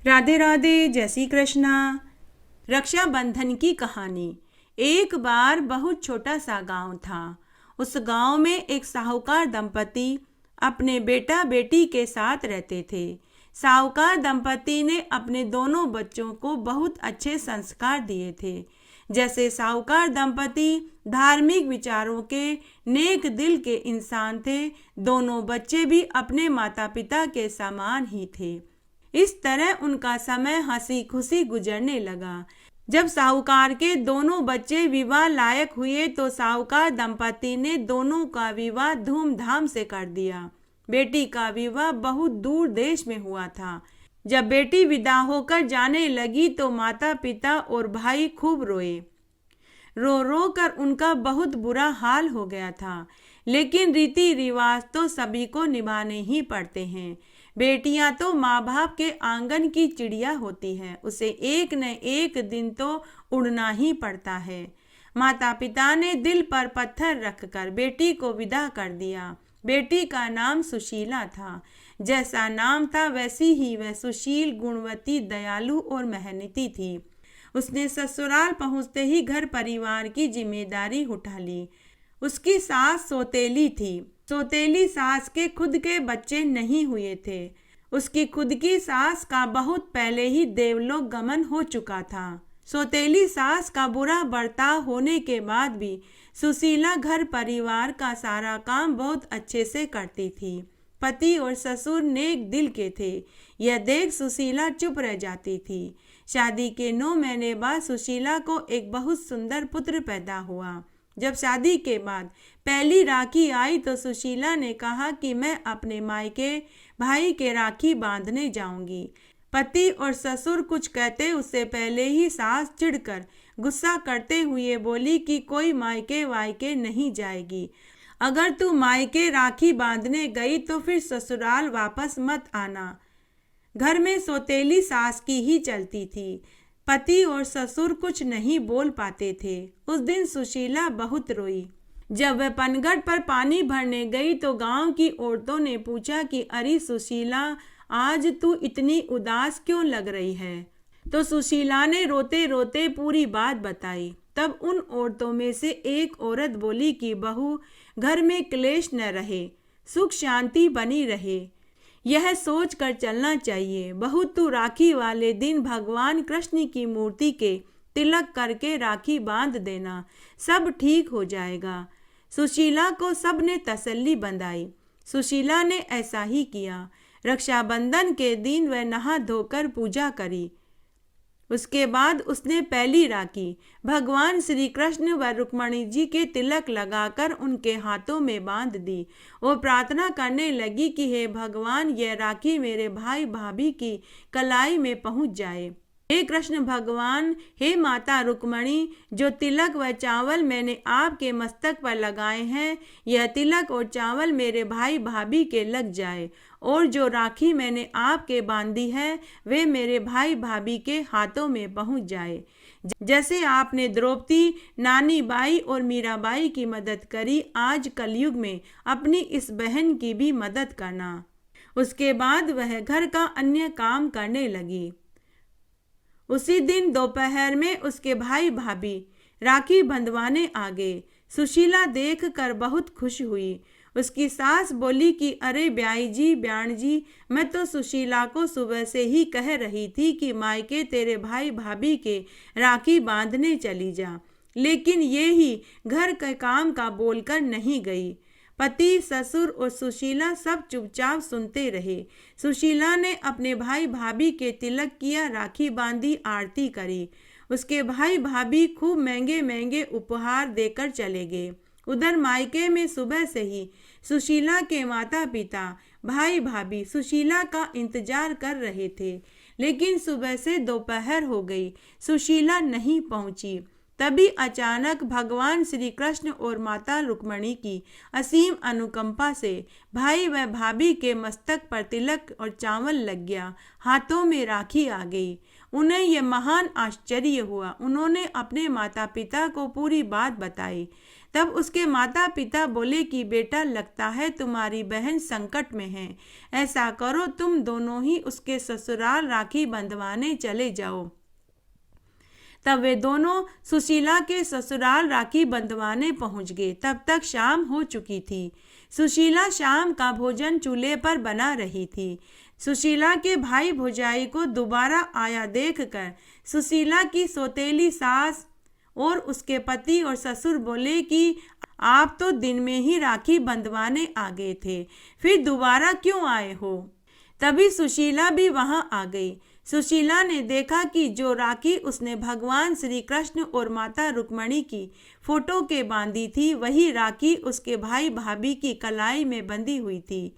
राधे राधे, जय श्री कृष्णा। रक्षाबंधन की कहानी। एक बार बहुत छोटा सा गांव था। उस गांव में एक साहूकार दंपति अपने बेटा बेटी के साथ रहते थे। साहूकार दंपति ने अपने दोनों बच्चों को बहुत अच्छे संस्कार दिए थे। जैसे साहूकार दंपति धार्मिक विचारों के नेक दिल के इंसान थे, दोनों बच्चे भी अपने माता पिता के समान ही थे। इस तरह उनका समय हंसी खुशी गुजरने लगा। जब साहूकार के दोनों बच्चे विवाह लायक हुए तो साहूकार दंपति ने दोनों का विवाह धूमधाम से कर दिया। बेटी का विवाह बहुत दूर देश में हुआ था। जब बेटी विदा होकर जाने लगी तो माता पिता और भाई खूब रोए। रो रो कर उनका बहुत बुरा हाल हो गया था। लेकिन रीति रिवाज तो सभी को निभाने ही पड़ते हैं। बेटियां तो माँ बाप के आंगन की चिड़िया होती है, उसे एक न एक दिन तो उड़ना ही पड़ता है। माता पिता ने दिल पर पत्थर रखकर बेटी को विदा कर दिया। बेटी का नाम सुशीला था। जैसा नाम था वैसी ही वह सुशील, गुणवती, दयालु और मेहनती थी। उसने ससुराल पहुंचते ही घर परिवार की जिम्मेदारी उठा ली। उसकी सास सौतेली थी। सौतेली सास के खुद के बच्चे नहीं हुए थे। उसकी खुद की सास का बहुत पहले ही देवलोक गमन हो चुका था। सौतेली सास का बुरा बर्ताव होने के बाद भी सुशीला घर परिवार का सारा काम बहुत अच्छे से करती थी। पति और ससुर नेक दिल के थे। यह देख सुशीला चुप रह जाती थी। शादी के 9 महीने बाद सुशीला को एक बहुत सुंदर पुत्र पैदा हुआ। जब शादी के बाद पहली राखी आई तो सुशीला ने कहा कि मैं अपने मायके भाई के राखी बांधने जाऊंगी। पति और ससुर कुछ कहते उससे पहले ही सास चिढ़कर गुस्सा करते हुए बोली कि कोई मायके वायके नहीं जाएगी। अगर तू मायके राखी बांधने गई तो फिर ससुराल वापस मत आना। घर में सौतेली सास की ही चलती थी। पति और ससुर कुछ नहीं बोल पाते थे। उस दिन सुशीला बहुत रोई। जब वह पनघट पर पानी भरने गई तो गांव की औरतों ने पूछा कि अरे सुशीला, आज तू इतनी उदास क्यों लग रही है। तो सुशीला ने रोते रोते पूरी बात बताई। तब उन औरतों में से एक औरत बोली कि बहू, घर में क्लेश न रहे, सुख शांति बनी रहे, यह सोच कर चलना चाहिए। बहू, तू राखी वाले दिन भगवान कृष्ण की मूर्ति के तिलक करके राखी बांध देना, सब ठीक हो जाएगा। सुशीला को सबने तसल्ली बंधाई। सुशीला ने ऐसा ही किया। रक्षाबंधन के दिन वह नहा धोकर पूजा करी। उसके बाद उसने पहली राखी भगवान श्री कृष्ण व रुक्मणी जी के तिलक लगाकर उनके हाथों में बांध दी और प्रार्थना करने लगी कि हे भगवान, यह राखी मेरे भाई भाभी की कलाई में पहुंच जाए। हे कृष्ण भगवान, हे माता रुक्मणी, जो तिलक व चावल मैंने आपके मस्तक पर लगाए हैं, यह तिलक और चावल मेरे भाई भाभी के लग जाए और जो राखी मैंने आपके बांधी है वे मेरे भाई भाभी के हाथों में पहुंच जाए। जैसे आपने द्रौपदी, नानी बाई और मीराबाई की मदद करी, आज कलयुग में अपनी इस बहन की भी मदद करना। उसके बाद वह घर का अन्य काम करने लगी। उसी दिन दोपहर में उसके भाई भाभी राखी बंधवाने आ गए। सुशीला देखकर बहुत खुश हुई। उसकी सास बोली कि अरे ब्याई जी, ब्याण जी, मैं तो सुशीला को सुबह से ही कह रही थी कि मायके तेरे भाई भाभी के राखी बांधने चली जा, लेकिन ये ही घर के काम का बोलकर नहीं गई। पति, ससुर और सुशीला सब चुपचाप सुनते रहे। सुशीला ने अपने भाई भाभी के तिलक किया, राखी बांधी, आरती करी। उसके भाई भाभी खूब महंगे महंगे उपहार देकर चले गए। उधर मायके में सुबह से ही सुशीला के माता पिता, भाई भाभी सुशीला का इंतजार कर रहे थे, लेकिन सुबह से दोपहर हो गई, सुशीला नहीं पहुंची। तभी अचानक भगवान श्री कृष्ण और माता रुक्मणी की असीम अनुकंपा से भाई व भाभी के मस्तक पर तिलक और चावल लग गया। हाथों में राखी आ गई। उन्हें यह महान आश्चर्य हुआ। उन्होंने अपने माता पिता को पूरी बात बताई। तब उसके माता पिता बोले कि बेटा, लगता है तुम्हारी बहन संकट में है। ऐसा करो, तुम दोनों ही उसके ससुराल राखी बंधवाने चले जाओ। तब वे दोनों सुशीला के ससुराल राखी बंधवाने पहुंच गए। तब तक शाम हो चुकी थी। सुशीला शाम का भोजन चूल्हे पर बना रही थी। सुशीला के भाई भौजाई को दोबारा आया देखकर सुशीला की सौतेली सास और उसके पति और ससुर बोले कि आप तो दिन में ही राखी बंधवाने आ गए थे, फिर दोबारा क्यों आए हो? तभी सुशीला भी वहां आ गई। सुशीला ने देखा कि जो राखी उसने भगवान श्री कृष्ण और माता रुक्मणी की फोटो के बांधी थी, वही राखी उसके भाई भाभी की कलाई में बंधी हुई थी।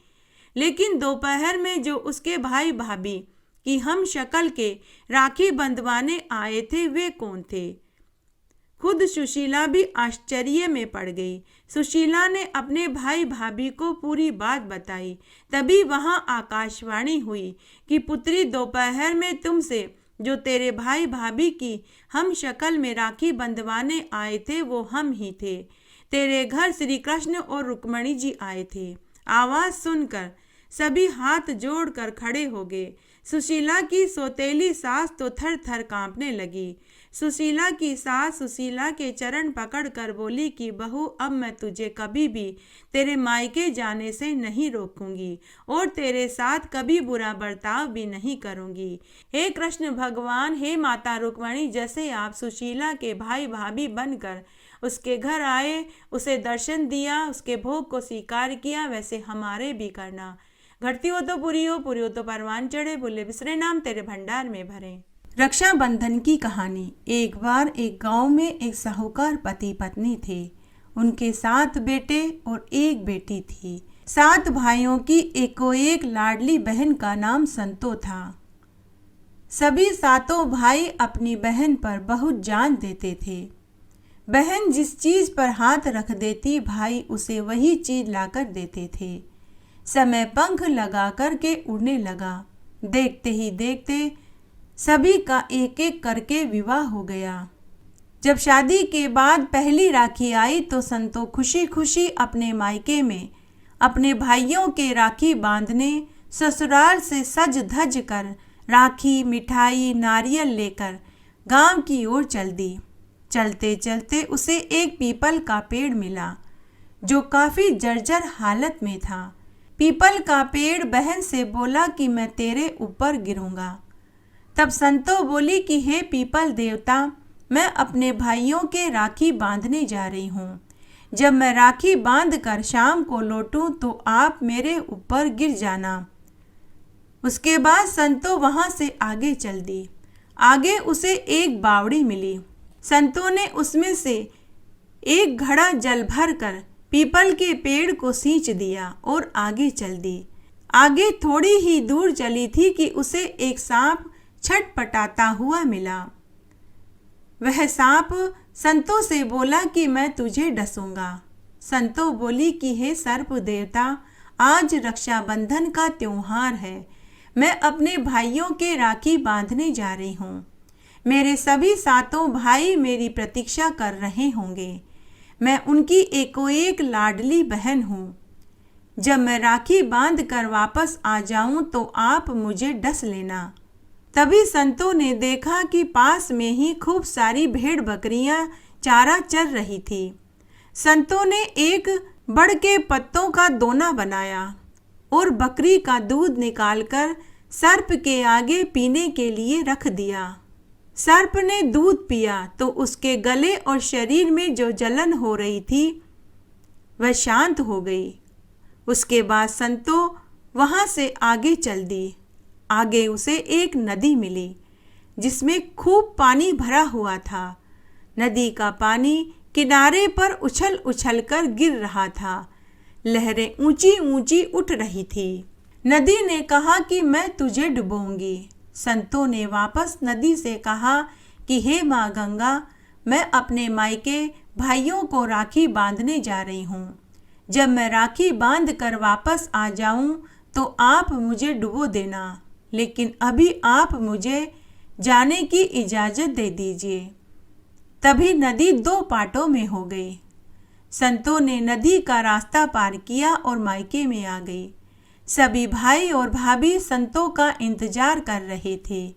लेकिन दोपहर में जो उसके भाई भाभी की हम शक्ल के राखी बंधवाने आए थे, वे कौन थे? खुद सुशीला भी आश्चर्य में पड़ गई। सुशीला ने अपने भाई भाभी को पूरी बात बताई। तभी वहां आकाशवाणी हुई कि पुत्री, दोपहर में तुमसे जो तेरे भाई भाभी की हम शक्ल में राखी बंधवाने आए थे, वो हम ही थे। तेरे घर श्री कृष्ण और रुक्मणी जी आए थे। आवाज सुनकर सभी हाथ जोड़कर खड़े हो गए। सुशीला की सौतेली सास तो थर थर कांपने लगी। सुशीला की सास सुशीला के चरण पकड़कर बोली कि बहू, अब मैं तुझे कभी भी तेरे मायके जाने से नहीं रोकूंगी और तेरे साथ कभी बुरा बर्ताव भी नहीं करूंगी। हे कृष्ण भगवान, हे माता रुक्मणी, जैसे आप सुशीला के भाई भाभी बनकर उसके घर आए, उसे दर्शन दिया, उसके भोग को स्वीकार किया, वैसे हमारे भी करना। घटती हो तो पूरी हो तो परवान चढ़े, बोले बिसरे नाम तेरे भंडार में भरे। रक्षाबंधन की कहानी। एक बार एक गांव में एक साहूकार पति पत्नी थे। उनके 7 बेटे और 1 बेटी थी। 7 भाइयों की एकोएक लाडली बहन का नाम संतो था। सभी 7 भाई अपनी बहन पर बहुत जान देते थे। बहन जिस चीज पर हाथ रख देती, भाई उसे वही चीज लाकर देते थे। समय पंख लगा करके उड़ने लगा। देखते ही देखते सभी का एक एक करके विवाह हो गया। जब शादी के बाद पहली राखी आई तो संतो खुशी खुशी अपने मायके में अपने भाइयों के राखी बांधने ससुराल से सज धज कर राखी, मिठाई, नारियल लेकर गांव की ओर चल दी। चलते चलते उसे एक पीपल का पेड़ मिला जो काफी जर्जर हालत में था। पीपल का पेड़ बहन से बोला कि मैं तेरे ऊपर गिरूंगा। तब संतो बोली कि हे पीपल देवता, मैं अपने भाइयों के राखी बांधने जा रही हूँ। जब मैं राखी बांध कर शाम को लौटूं तो आप मेरे ऊपर गिर जाना। उसके बाद संतो वहां से आगे चल दी। आगे उसे एक बावड़ी मिली। संतो ने उसमें से एक घड़ा जल भर कर पीपल के पेड़ को सींच दिया और आगे चल दी। आगे थोड़ी ही दूर चली थी कि उसे एक सांप छटपटाता हुआ मिला। वह सांप संतो से बोला कि मैं तुझे डसूंगा। संतो बोली कि हे सर्प देवता, आज रक्षाबंधन का त्योहार है। मैं अपने भाइयों के राखी बांधने जा रही हूँ। मेरे सभी 7 भाई मेरी प्रतीक्षा कर रहे होंगे। मैं उनकी एकोएक लाडली बहन हूँ। जब मैं राखी बांध कर वापस आ जाऊं तो आप मुझे डस लेना। तभी संतो ने देखा कि पास में ही खूब सारी भेड़ बकरियां चारा चर रही थी। संतो ने एक बड़ के पत्तों का दोना बनाया और बकरी का दूध निकालकर सर्प के आगे पीने के लिए रख दिया। सर्प ने दूध पिया तो उसके गले और शरीर में जो जलन हो रही थी वह शांत हो गई। उसके बाद संतो वहां से आगे चल दी। आगे उसे एक नदी मिली जिसमें खूब पानी भरा हुआ था। नदी का पानी किनारे पर उछल उछल कर गिर रहा था। लहरें ऊंची ऊंची उठ रही थी। नदी ने कहा कि मैं तुझे डुबोऊंगी। संतों ने वापस नदी से कहा कि हे माँ गंगा, मैं अपने मायके भाइयों को राखी बांधने जा रही हूँ। जब मैं राखी बांध कर वापस आ जाऊं तो आप मुझे डुबो देना, लेकिन अभी आप मुझे जाने की इजाज़त दे दीजिए। तभी नदी 2 पार्टों में हो गई। संतों ने नदी का रास्ता पार किया और मायके में आ गई। सभी भाई और भाभी संतों का इंतजार कर रहे थे।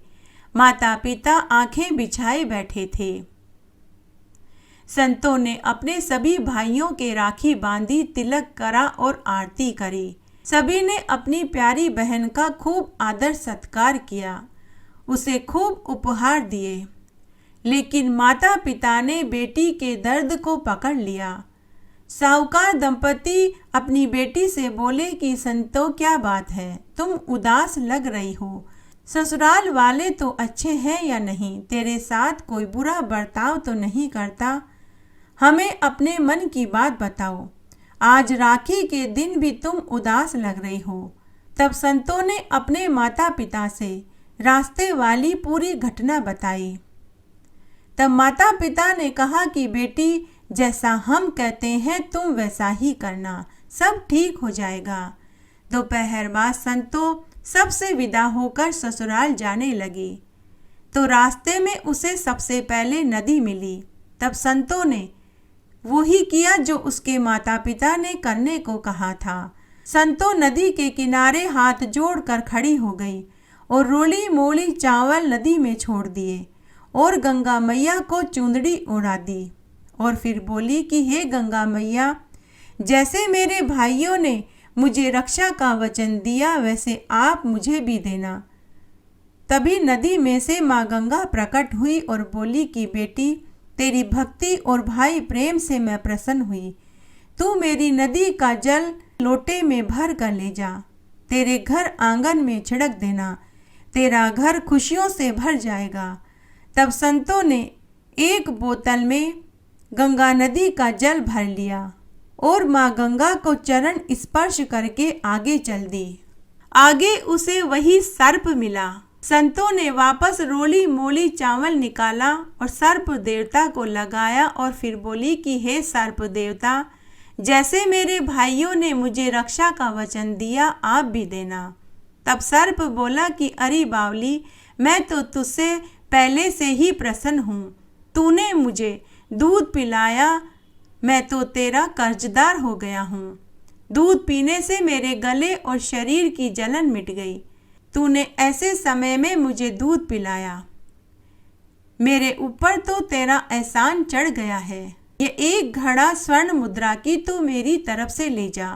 माता पिता आंखें बिछाए बैठे थे। संतों ने अपने सभी भाइयों के राखी बांधी, तिलक करा और आरती करी। सभी ने अपनी प्यारी बहन का खूब आदर सत्कार किया, उसे खूब उपहार दिए। लेकिन माता पिता ने बेटी के दर्द को पकड़ लिया। साहूकार दंपति अपनी बेटी से बोले कि संतो, क्या बात है, तुम उदास लग रही हो। ससुराल वाले तो अच्छे हैं या नहीं? तेरे साथ कोई बुरा बर्ताव तो नहीं करता? हमें अपने मन की बात बताओ। आज राखी के दिन भी तुम उदास लग रही हो। तब संतों ने अपने माता पिता से रास्ते वाली पूरी घटना बताई। तब माता पिता ने कहा कि बेटी, जैसा हम कहते हैं तुम वैसा ही करना, सब ठीक हो जाएगा। दोपहर बाद संतों सबसे विदा होकर ससुराल जाने लगी तो रास्ते में उसे सबसे पहले नदी मिली। तब संतों ने वही किया जो उसके माता पिता ने करने को कहा था। संतों नदी के किनारे हाथ जोड़कर खड़ी हो गई और रोली मोली चावल नदी में छोड़ दिए और गंगा मैया को चुंदड़ी उड़ा दी और फिर बोली कि हे गंगा मैया, जैसे मेरे भाइयों ने मुझे रक्षा का वचन दिया वैसे आप मुझे भी देना। तभी नदी में से माँ गंगा प्रकट हुई और बोली कि बेटी, तेरी भक्ति और भाई प्रेम से मैं प्रसन्न हुई। तू मेरी नदी का जल लोटे में भर कर ले जा, तेरे घर आंगन में छिड़क देना, तेरा घर खुशियों से भर जाएगा। तब संतों ने एक बोतल में गंगा नदी का जल भर लिया और माँ गंगा को चरण स्पर्श करके आगे चल दी। आगे उसे वही सर्प मिला। संतों ने वापस रोली मोली चावल निकाला और सर्प देवता को लगाया और फिर बोली कि हे सर्प देवता, जैसे मेरे भाइयों ने मुझे रक्षा का वचन दिया आप भी देना। तब सर्प बोला कि अरे बावली, मैं तो तुझसे पहले से ही प्रसन्न हूँ। तूने मुझे दूध पिलाया, मैं तो तेरा कर्जदार हो गया हूँ। दूध पीने से मेरे गले और शरीर की जलन मिट गई। तूने ऐसे समय में मुझे दूध पिलाया। मेरे ऊपर तो तेरा एहसान चढ़ गया है। ये एक घड़ा स्वर्ण मुद्रा की तू मेरी तरफ से ले जा।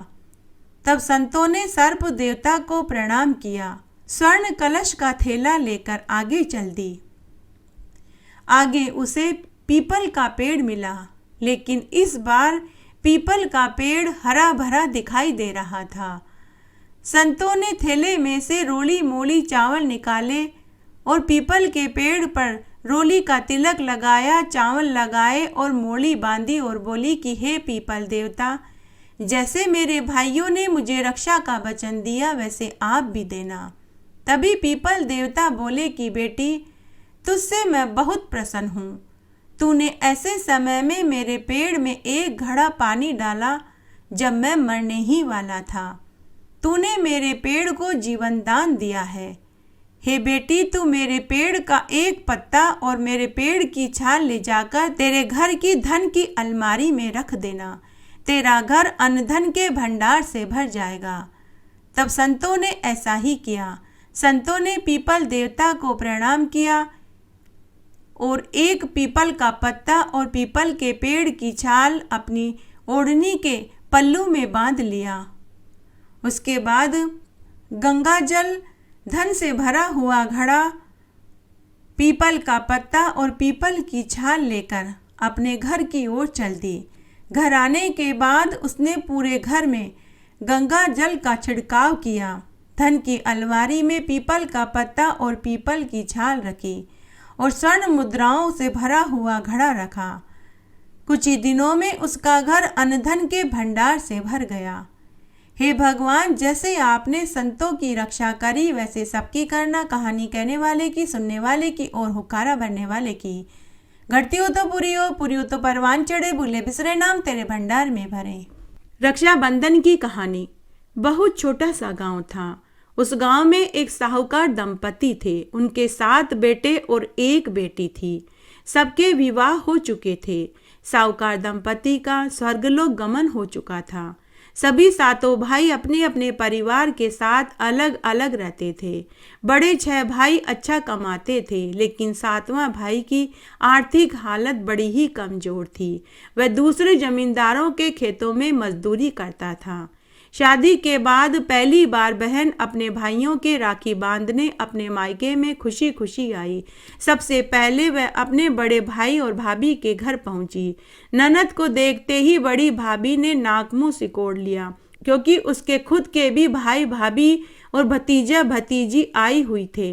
तब संतों ने सर्प देवता को प्रणाम किया, स्वर्ण कलश का थैला लेकर आगे चल दी। आगे उसे पीपल का पेड़ मिला, लेकिन इस बार पीपल का पेड़ हरा भरा दिखाई दे रहा था। संतों ने थैले में से रोली मोली चावल निकाले और पीपल के पेड़ पर रोली का तिलक लगाया, चावल लगाए और मोली बांधी और बोली कि हे पीपल देवता, जैसे मेरे भाइयों ने मुझे रक्षा का वचन दिया वैसे आप भी देना। तभी पीपल देवता बोले कि बेटी, तुझसे मैं बहुत प्रसन्न हूँ। तूने ऐसे समय में मेरे पेड़ में एक घड़ा पानी डाला जब मैं मरने ही वाला था। तूने मेरे पेड़ को जीवन दान दिया है। हे बेटी, तू मेरे पेड़ का एक पत्ता और मेरे पेड़ की छाल ले जाकर तेरे घर की धन की अलमारी में रख देना। तेरा घर अन्न धन के भंडार से भर जाएगा। तब संतों ने ऐसा ही किया। संतों ने पीपल देवता को प्रणाम किया और एक पीपल का पत्ता और पीपल के पेड़ की छाल अपनी ओढ़नी के पल्लू में बांध लिया। उसके बाद गंगा जल, धन से भरा हुआ घड़ा, पीपल का पत्ता और पीपल की छाल लेकर अपने घर की ओर चल दी। घर आने के बाद उसने पूरे घर में गंगा जल का छिड़काव किया। धन की अलमारी में पीपल का पत्ता और पीपल की छाल रखी और स्वर्ण मुद्राओं से भरा हुआ घड़ा रखा। कुछ ही दिनों में उसका घर अन्न धन के भंडार से भर गया। हे भगवान, जैसे आपने संतों की रक्षा करी वैसे सबकी करना। कहानी कहने वाले की, सुनने वाले की और हुक्कारा भरने वाले की। घटती हो तो पूरी हो तो परवान चढ़े, भूले बिसरे नाम तेरे भंडार में भरे। रक्षाबंधन की कहानी। बहुत छोटा सा गांव था। उस गांव में एक साहूकार दंपति थे। उनके 7 बेटे और 1 बेटी थी। सबके विवाह हो चुके थे। साहूकार दंपति का स्वर्गलोक गमन हो चुका था। सभी 7 भाई अपने अपने परिवार के साथ अलग अलग रहते थे। बड़े 6 भाई अच्छा कमाते थे, लेकिन 7वां भाई की आर्थिक हालत बड़ी ही कमजोर थी। वह दूसरे जमींदारों के खेतों में मजदूरी करता था। शादी के बाद पहली बार बहन अपने भाइयों के राखी बांधने अपने मायके में खुशी खुशी आई। सबसे पहले वह अपने बड़े भाई और भाभी के घर पहुंची। ननद को देखते ही बड़ी भाभी ने नाक मुंह सिकोड़ लिया, क्योंकि उसके खुद के भी भाई भाभी और भतीजा भतीजी आई हुई थे।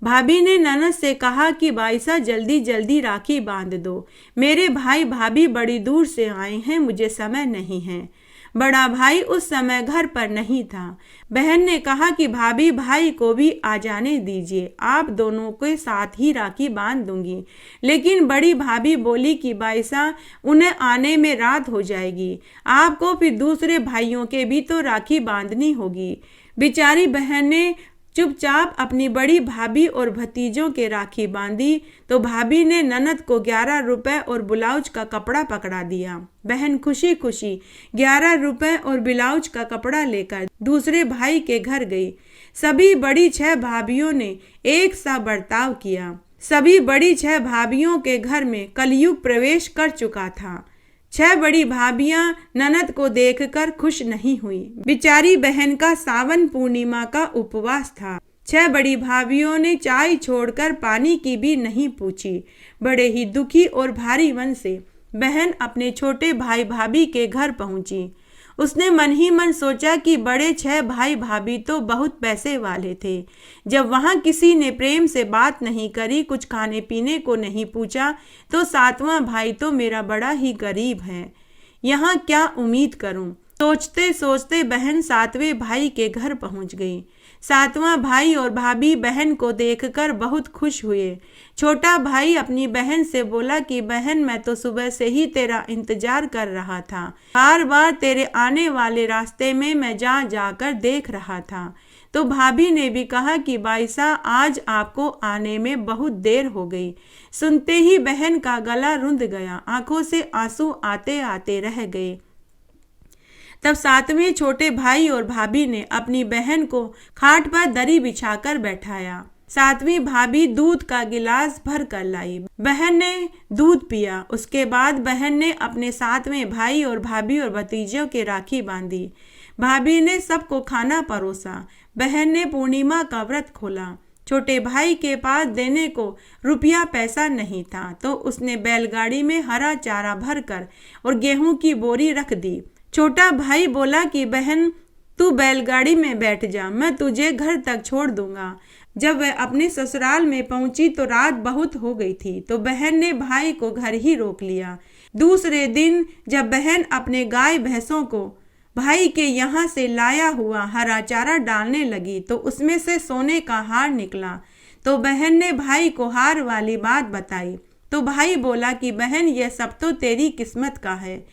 भाभी ने ननद से कहा कि बाईसा जल्दी जल्दी राखी बांध दो, मेरे भाई भाभी बड़ी दूर से आए हैं, मुझे समय नहीं है। बड़ा भाई उस समय घर पर नहीं था। बहन ने कहा कि भाभी भाई को भी आ जाने दीजिए, आप दोनों के साथ ही राखी बांध दूंगी। लेकिन बड़ी भाभी बोली कि बाईसा, उन्हें आने में रात हो जाएगी, आपको फिर दूसरे भाइयों के भी तो राखी बांधनी होगी। बेचारी बहन ने चुपचाप अपनी बड़ी भाभी और भतीजों के राखी बांधी तो भाभी ने ननद को 11 रुपए और ब्लाउज का कपड़ा पकड़ा दिया। बहन खुशी खुशी 11 रुपए और ब्लाउज का कपड़ा लेकर दूसरे भाई के घर गई। सभी बड़ी 6 भाभियों ने एक सा बर्ताव किया। सभी बड़ी 6 भाभियों के घर में कलयुग प्रवेश कर चुका था। 6 बड़ी भाभियां ननद को देखकर खुश नहीं हुई। बेचारी बहन का सावन पूर्णिमा का उपवास था। 6 बड़ी भाभियों ने चाय छोड़कर पानी की भी नहीं पूछी। बड़े ही दुखी और भारी मन से बहन अपने छोटे भाई भाभी के घर पहुंची। उसने मन ही मन सोचा कि बड़े 6 भाई भाभी तो बहुत पैसे वाले थे। जब वहां किसी ने प्रेम से बात नहीं करी, कुछ खाने पीने को नहीं पूछा, तो 7वां भाई तो मेरा बड़ा ही गरीब है, यहाँ क्या उम्मीद करूं। सोचते सोचते बहन 7वें भाई के घर पहुंच गई। 7वां भाई और भाभी बहन को देखकर बहुत खुश हुए। छोटा भाई अपनी बहन से बोला कि बहन, मैं तो सुबह से ही तेरा इंतजार कर रहा था, बार बार तेरे आने वाले रास्ते में मैं जा जाकर देख रहा था। तो भाभी ने भी कहा कि बाईसा, आज आपको आने में बहुत देर हो गई। सुनते ही बहन का गला रुंध गया, आंखों से आंसू आते आते रह गए। तब 7वें छोटे भाई और भाभी ने अपनी बहन को खाट पर दरी बिछाकर बैठाया। 7वीं भाभी दूध का गिलास भर कर लाई। बहन ने दूध पिया। उसके बाद बहन ने अपने 7वें भाई और भाभी और भतीजों के राखी बांधी। भाभी ने सबको खाना परोसा। बहन ने पूर्णिमा का व्रत खोला। छोटे भाई के पास देने को रुपया पैसा नहीं था, तो उसने बैलगाड़ी में हरा चारा भरकर और गेहूं की बोरी रख दी। छोटा भाई बोला कि बहन, तू बैलगाड़ी में बैठ जा, मैं तुझे घर तक छोड़ दूंगा। जब वह अपने ससुराल में पहुंची तो रात बहुत हो गई थी, तो बहन ने भाई को घर ही रोक लिया। दूसरे दिन जब बहन अपने गाय भैंसों को भाई के यहाँ से लाया हुआ हरा चारा डालने लगी, तो उसमें से सोने का हार निकला। तो बहन ने भाई को हार वाली बात बताई। तो भाई बोला कि बहन, यह सब तो तेरी किस्मत का है।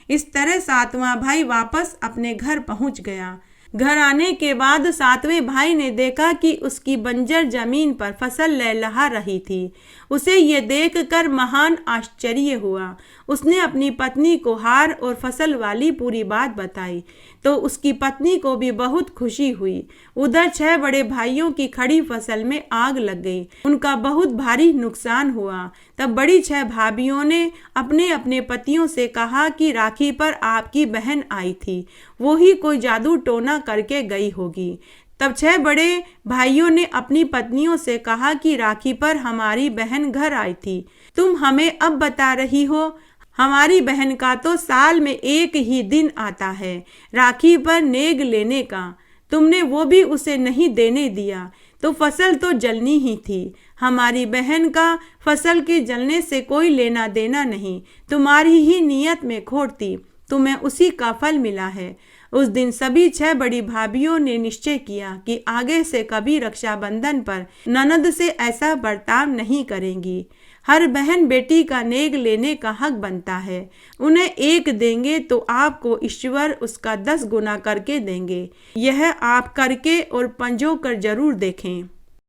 इस तरह 7वां भाई वापस अपने घर पहुंच गया। घर आने के बाद 7वें भाई ने देखा कि उसकी बंजर जमीन पर फसल लहलहा रही थी। उसे ये देखकर महान आश्चर्य हुआ। उसने अपनी पत्नी को हार और फसल वाली पूरी बात बताई, तो उसकी पत्नी को भी बहुत खुशी हुई। उधर 6 बड़े भाइयों की खड़ी फसल में आग लग गई। उनका बहुत भारी नुकसान हुआ। तब बड़ी 6 भाभियों ने अपने अपने पतियों से कहा कि राखी पर आपकी बहन आई थी, वो ही कोई जादू टोना करके गई होगी। तब 6 बड़े भाइयों ने अपनी पत्नियों से कहा कि राखी पर हमारी बहन घर आई थी, तुम हमें अब बता रही हो? हमारी बहन का तो साल में एक ही दिन आता है राखी पर नेग लेने का, तुमने वो भी उसे नहीं देने दिया, तो फसल तो जलनी ही थी। हमारी बहन का फसल के जलने से कोई लेना देना नहीं, तुम्हारी ही नियत में खोट थी, तुम्हें उसी का फल मिला है। उस दिन सभी 6 बड़ी भाभियों ने निश्चय किया कि आगे से कभी रक्षाबंधन पर ननद से ऐसा बर्ताव नहीं करेंगी। हर बहन बेटी का नेक लेने का हक बनता है। उन्हें एक देंगे तो आपको ईश्वर उसका 10 गुना करके देंगे। यह आप करके और पंजो कर जरूर देखें।